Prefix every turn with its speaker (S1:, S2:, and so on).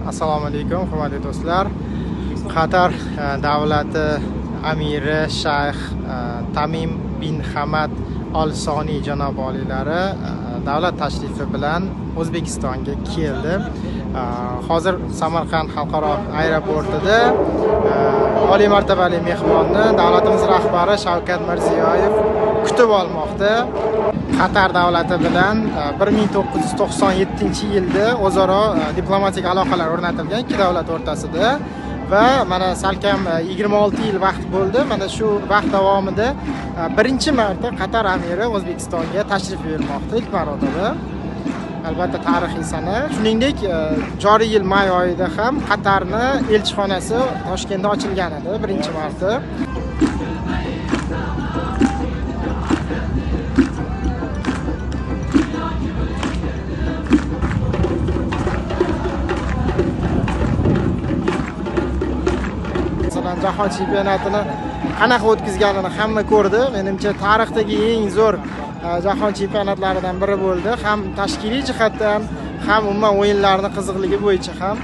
S1: Assalomu alaykum, hurmatli do'stlar. Qatar davlati amiri Shayx Tamim bin Hamad Al Soni janob oliylari davlat tashrifi bilan O'zbekistonga keldi. Hozir Samarqand xalqaro aeroportida oliy martabali mehmonni davlatimiz rahbari Shavkat Mirziyoyev kutib olmoqda. Qatar davlati bilan 1997-yilda o'zaro diplomatik aloqalar o'rnatilgan ikki davlat o'rtasida va mana salkam 26 yil vaqt bo'ldi. Mana shu vaqt davomida birinchi marta Qatar amiri O'zbekistonga tashrif buyurmoqda, ilk marotaba. Albatta tarixiy sana. Shuningdek, joriy yil may oyida ham Qatarni elchixonasi Toshkentda ochilgan edi, birinchi marta. Jahon chempionatini qanaqa o'tkazganini hamma ko'rdi. Menimcha tarixdagi eng zo'r jahon chempionatlaridan biri bo'ldi. Ham tashkiliy jihatdan, ham umuman o'yinlarning qiziqligi bo'yicha ham.